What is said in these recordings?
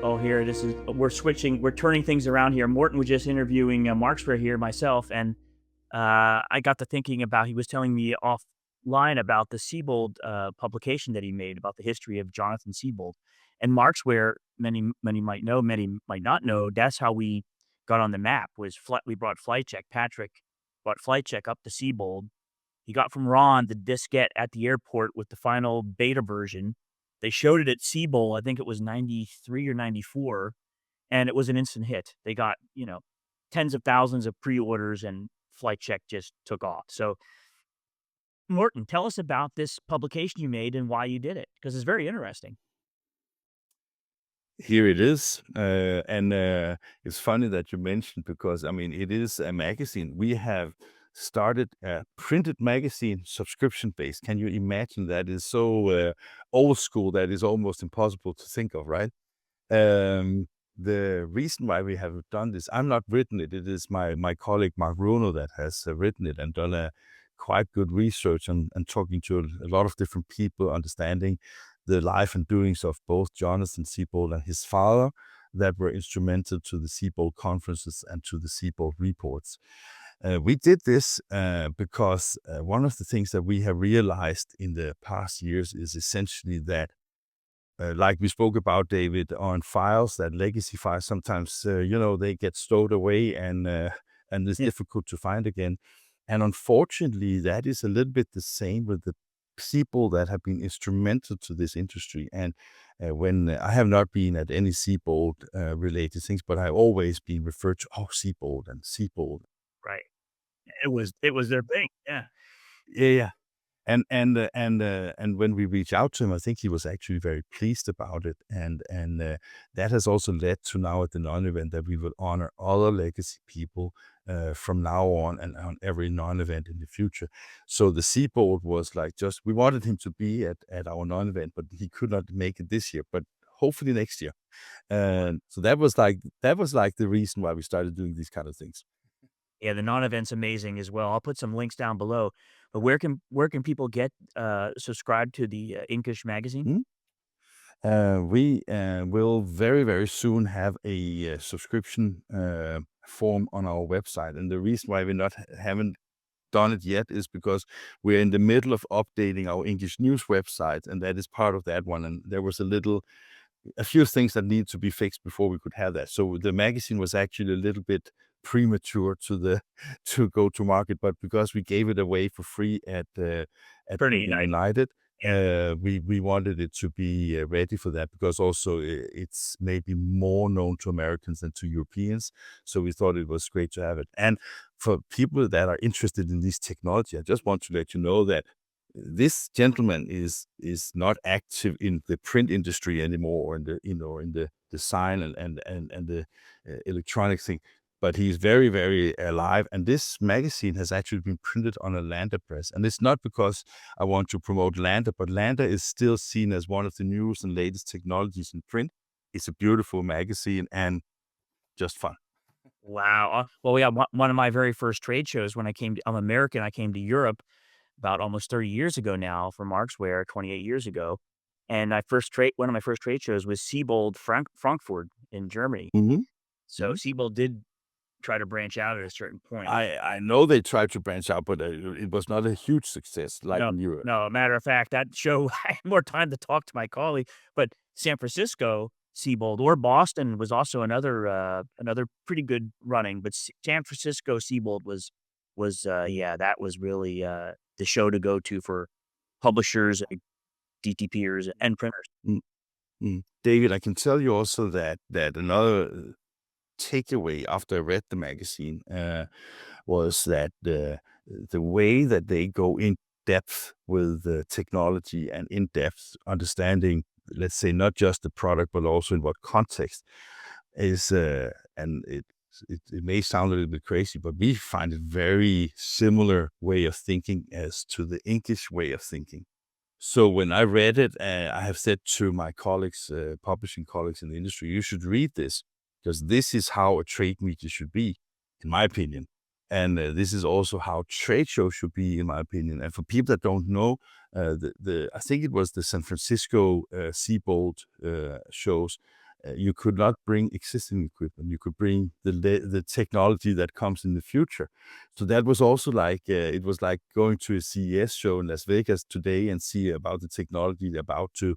Oh, here, we're turning things around here. Morten was just interviewing Markzware here, myself, and I got to thinking about, he was telling me offline about the Seybold publication that he made about the history of Jonathan Seybold. And Markzware, many might know, many might not know, that's how we got on the map, we brought FlightCheck. Patrick brought FlightCheck up to Seybold. He got from Ron the diskette at the airport with the final beta version. They showed it at Seybold, I think it was 93 or 94, and it was an instant hit. They got, tens of thousands of pre-orders, and FlightCheck just took off. So, Morten, tell us about this publication you made and why you did it, because it's very interesting. Here it is. And it's funny that you mentioned, because I mean, it is a magazine. We have started a printed magazine, subscription based. Can you imagine that? Is so old school that is almost impossible to think of, right? Um, the reason why we have done this, I'm not written it. It is my colleague Mark that has written it and done a quite good research and talking to a lot of different people, understanding the life and doings of both Jonathan Seybold and his father that were instrumental to the Seybold conferences and to the Seybold reports. We did this because one of the things that we have realized in the past years is essentially that, like we spoke about, David, on files, that legacy files, sometimes, they get stowed away and it's Yeah. difficult to find again. And unfortunately, that is a little bit the same with the people that have been instrumental to this industry. And when I have not been at any Seybold related things, but I've always been referred to, Seybold and Seybold. Right. It was their thing. Yeah. Yeah, yeah. And when we reached out to him, I think he was actually very pleased about it, and that has also led to now at the non-event that we will honor other legacy people from now on and on every non-event in the future. So the Seaboard was like, just we wanted him to be at our non-event, but he could not make it this year, but hopefully next year. And so that was like the reason why we started doing these kind of things. Yeah, the non-event's amazing as well. I'll put some links down below. But where can people get subscribed to the Inkish magazine? Hmm? We will very, very soon have a subscription form on our website. And the reason why we haven't done it yet is because we're in the middle of updating our English news website, and that is part of that one. And there was a few things that need to be fixed before we could have that. So the magazine was actually a little bit premature to go to market, but because we gave it away for free at Pretty Dilling nice. United, Yeah. we wanted it to be ready for that, because also it's maybe more known to Americans than to Europeans. So we thought it was great to have it. And for people that are interested in this technology, I just want to let you know that this gentleman is not active in the print industry anymore, or in the design and the electronic thing, but he's very, very alive. And this magazine has actually been printed on a Landa press, and it's not because I want to promote Landa, but Landa is still seen as one of the newest and latest technologies in print. It's a beautiful magazine and just fun. Wow. Well, yeah, one of my very first trade shows when I'm American, I came to Europe about almost 30 years ago now for Markzware, 28 years ago. And one of my first trade shows was Seybold Frankfurt in Germany. Mhm. So Seybold did try to branch out at a certain point. I know they tried to branch out, but it was not a huge success like No, in Europe. no, matter of fact, that show, I had more time to talk to my colleague, but San Francisco Seybold, or Boston was also another pretty good running, but San Francisco Seybold yeah, that was really, the show to go to for publishers, DTPers, and printers. Mm, David, I can tell you also that another takeaway after I read the magazine was that the way that they go in depth with the technology and in depth understanding, let's say, not just the product but also in what context is, and it may sound a little bit crazy, but we find it very similar way of thinking as to the English way of thinking. So when I read it, I have said to my colleagues, publishing colleagues in the industry, you should read this, because this is how a trade media should be, in my opinion. And this is also how trade shows should be, in my opinion. And for people that don't know, I think it was the San Francisco Seabold shows. you could not bring existing equipment. You could bring the technology that comes in the future. So that was also like it was like going to a CES show in Las Vegas today and see about the technology about to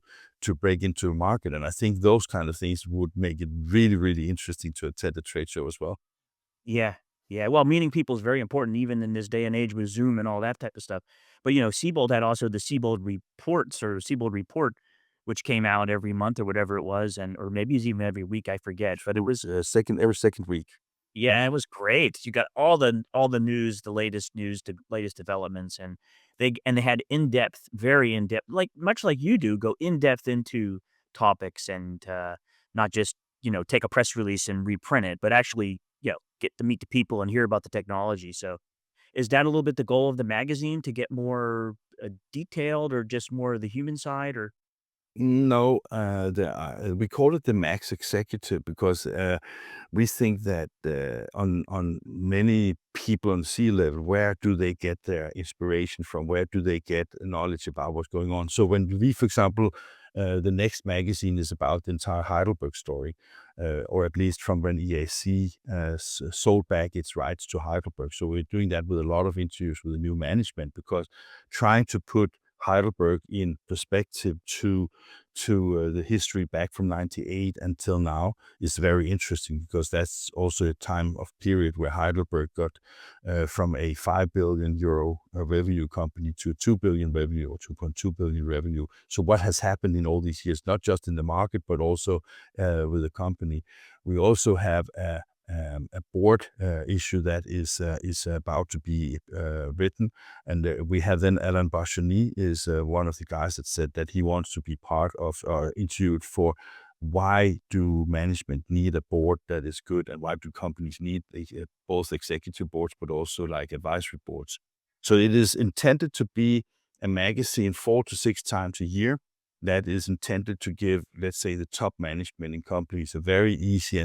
break into a market. And I think those kind of things would make it really, really interesting to attend a trade show as well. Yeah. Yeah. Well, meeting people is very important even in this day and age with Zoom and all that type of stuff. But, Seybold had also the Seybold reports or Seybold report, which came out every month or whatever it was, and or maybe it's even every week, I forget. But it It was was every second week. yeah, it was great. You got all the news, the latest news, the latest developments, and they had in-depth, very in-depth, like much like you do, go in-depth into topics and not just, take a press release and reprint it, but actually, get to meet the people and hear about the technology. So, is that a little bit the goal of the magazine to get more detailed or just more of the human side or No, we call it the Max Executive because we think that on many people on sea level, where do they get their inspiration from? Where do they get knowledge about what's going on? So when we, for example, the next magazine is about the entire Heidelberg story, or at least from when EAC sold back its rights to Heidelberg. So we're doing that with a lot of interviews with the new management because trying to put Heidelberg in perspective to the history back from 98 until now is very interesting because that's also a time of period where Heidelberg got from a 5 billion euro revenue company to 2 billion revenue or 2.2 billion revenue. So what has happened in all these years, not just in the market, but also with the company. We also have a board issue that is about to be written, and we have then Alain Bacheny is one of the guys that said that he wants to be part of or interviewed for why do management need a board that is good, and why do companies need both executive boards but also like advisory boards. So it is intended to be a magazine 4 to 6 times a year that is intended to give, let's say, the top management in companies a very easy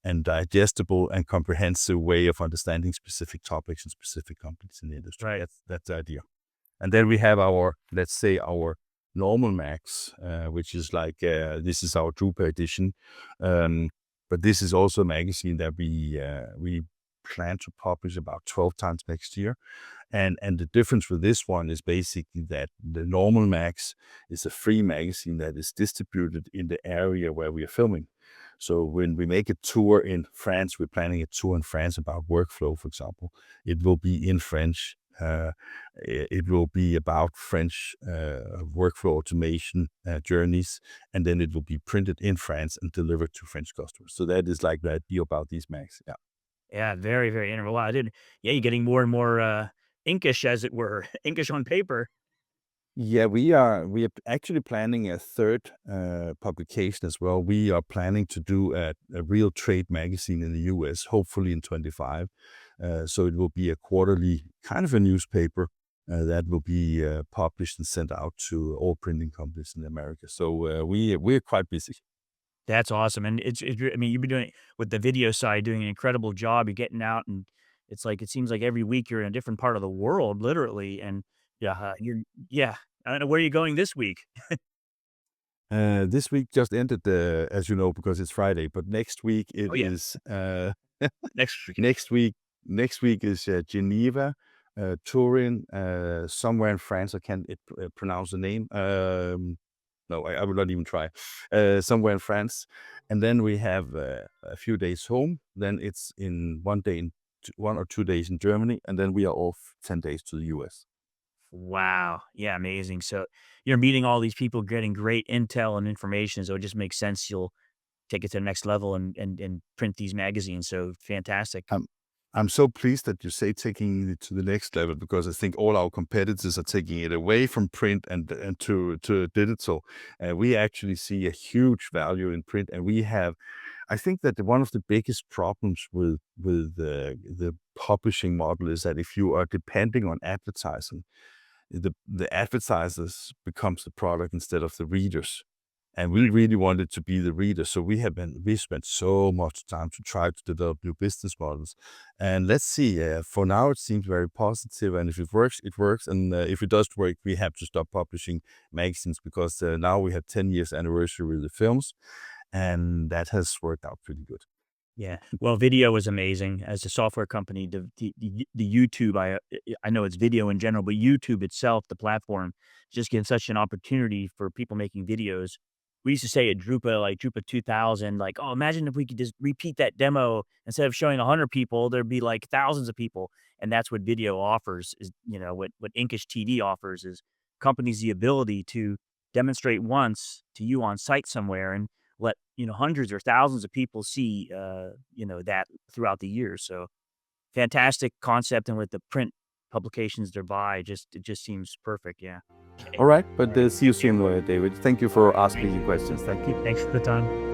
and digestible and comprehensive way of understanding specific topics and specific companies in the industry. right? That's the idea. And then we have our, let's say, our normal Max, which is like, this is our Drupa edition. But this is also a magazine that we plan to publish about 12 times next year. And the difference with this one is basically that the normal Max is a free magazine that is distributed in the area where we are filming. So when we make a tour in France, we're planning a tour in France about workflow, for example. It will be in French. It will be about French workflow automation journeys, and then it will be printed in France and delivered to French customers. So that is like the idea about these Macs. Yeah. Yeah, very, very interesting. Wow, I did yeah, you're getting more and more, inkish, as it were, inkish on paper. Yeah, we are actually planning a third publication as well. We are planning to do a real trade magazine in the US, hopefully in 25. So it will be a quarterly kind of a newspaper that will be published and sent out to all printing companies in America. So we're quite busy. That's awesome, and I mean, you've been doing with the video side, doing an incredible job. You're getting out, and it's like it seems like every week you're in a different part of the world, literally, and yeah, you're yeah. I don't know where you're going this week. This week just ended, as you know, because it's Friday. But next week it Oh, yeah, is next week. next week. Next week is Geneva, Turin, somewhere in France. I can't pronounce the name. No, I will not even try. Somewhere in France, and then we have a few days home. Then it's in 1 day, 1 or 2 days in Germany, and then we are off 10 days to the US. Wow, yeah, amazing. So you're meeting all these people, getting great intel and information, so it just makes sense you'll take it to the next level and print these magazines. So fantastic. I'm I'm so pleased that you say taking it to the next level because I think all our competitors are taking it away from print and to digital. We actually see a huge value in print, and we have. I think that one of the biggest problems with the publishing model is that if you are depending on advertising, the advertisers becomes the product instead of the readers. And we really wanted to be the reader. So we spent so much time to try to develop new business models. And let's see, for now it seems very positive. And if it works, it works. And if it doesn't work, we have to stop publishing magazines because now we have 10 years anniversary with the films. and that has worked out pretty good. Yeah. Well, video is amazing. As a software company, the YouTube, I know it's video in general, but YouTube itself, the platform, just gives such an opportunity for people making videos. We used to say at Drupa, like Drupa 2000, like, oh, imagine if we could just repeat that demo instead of showing 100 people, there'd be like thousands of people. And that's what video offers is, what Inkish TD offers is companies the ability to demonstrate once to you on site somewhere and let, hundreds or thousands of people see, that throughout the years. So fantastic concept. And with the print publications nearby, it just seems perfect. Yeah. Okay. All right, but see you soon, David. Thank you for asking your questions. Thank you. Thanks for the time.